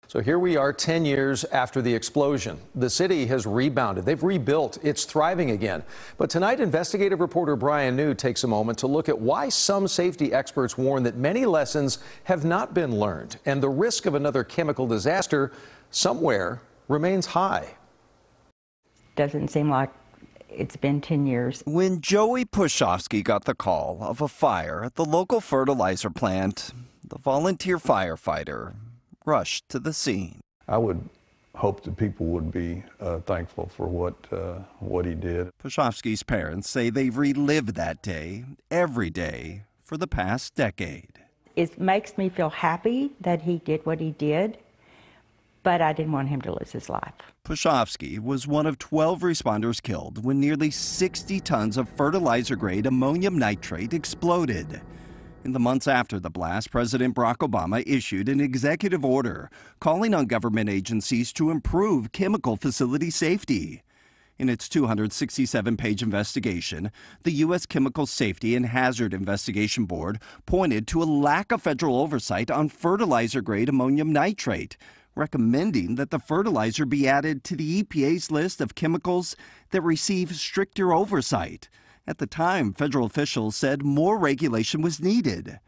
So here we are 10 years after the explosion. The city has rebounded. They've rebuilt. It's thriving again. But tonight, investigative reporter Brian New takes a moment to look at why some safety experts warn that many lessons have not been learned and the risk of another chemical disaster somewhere remains high. Doesn't seem like it's been 10 years. When Joey Pushofsky got the call of a fire at the local fertilizer plant, the volunteer firefighter rushed to the scene. I would hope that people would be thankful for what he did. Pushofsky's parents say they've relived that day every day for the past decade. It makes me feel happy that he did what he did, but I didn't want him to lose his life. Pushofsky was one of 12 responders killed when nearly 60 tons of fertilizer-grade ammonium nitrate exploded. In the months after the blast, President Barack Obama issued an executive order calling on government agencies to improve chemical facility safety. In its 267-page investigation, the U.S. Chemical Safety and Hazard Investigation Board pointed to a lack of federal oversight on fertilizer-grade ammonium nitrate, recommending that the fertilizer be added to the EPA's list of chemicals that receive stricter oversight. At the time, federal officials said more regulation was needed.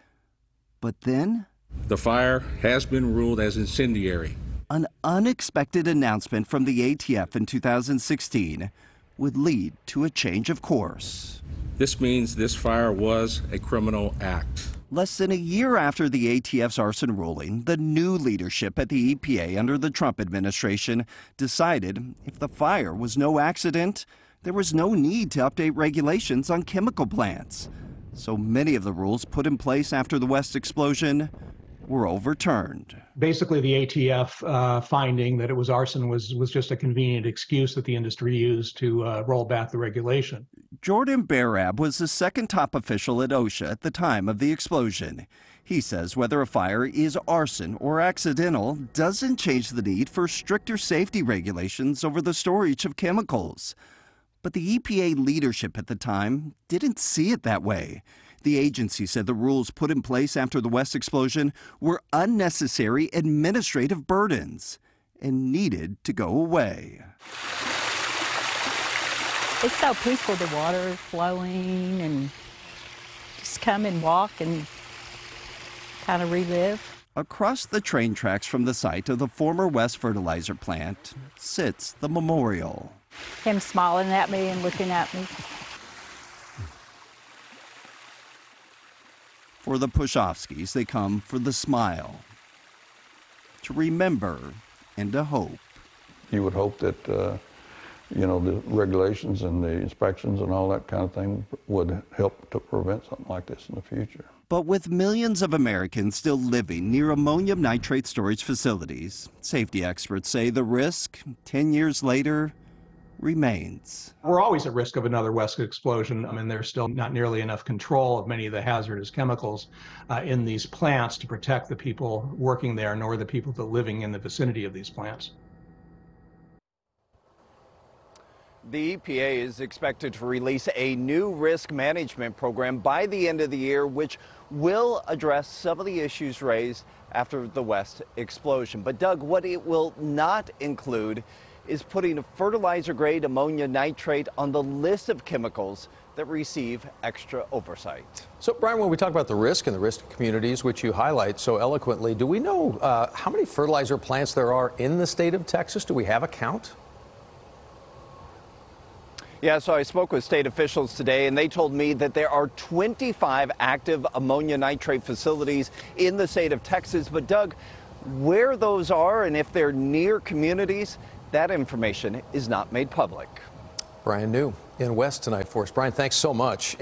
But then, the fire has been ruled as incendiary. An unexpected announcement from the ATF in 2016 would lead to a change of course. This means this fire was a criminal act. Less than a year after the ATF's arson ruling, the new leadership at the EPA under the Trump administration decided if the fire was no accident, there was no need to update regulations on chemical plants. So many of the rules put in place after the West explosion were overturned. Basically, the ATF finding that it was arson was just a convenient excuse that the industry used to roll back the regulation. Jordan Barab was the second top official at OSHA at the time of the explosion. He says whether a fire is arson or accidental doesn't change the need for stricter safety regulations over the storage of chemicals. But the EPA leadership at the time didn't see it that way. The agency said the rules put in place after the West explosion were unnecessary administrative burdens and needed to go away. It's so peaceful, the water flowing, and just come and walk and kind of relive. Across the train tracks from the site of the former West fertilizer plant sits the memorial. Him smiling at me and looking at me. For the Pushofskys, they come for the smile, to remember and to hope. You would hope that, the regulations and the inspections and all that kind of thing would help to prevent something like this in the future. But with millions of Americans still living near ammonium nitrate storage facilities, safety experts say the risk, 10 years later, remains. We're always at risk of another West explosion. I mean, there's still not nearly enough control of many of the hazardous chemicals in these plants to protect the people working there, nor the people that are living in the vicinity of these plants. The EPA is expected to release a new risk management program by the end of the year, which will address some of the issues raised after the West explosion. But Doug, what it will not include is putting fertilizer-grade ammonium nitrate on the list of chemicals that receive extra oversight. So, Brian, when we talk about the risk and the risk to communities, which you highlight so eloquently, do we know how many fertilizer plants there are in the state of Texas? Do we have a count? Yeah, so I spoke with state officials today, and they told me that there are 25 active ammonia nitrate facilities in the state of Texas. But, Doug, where those are and if they're near communities, that information is not made public. Brian New in West tonight for us. Brian, thanks so much.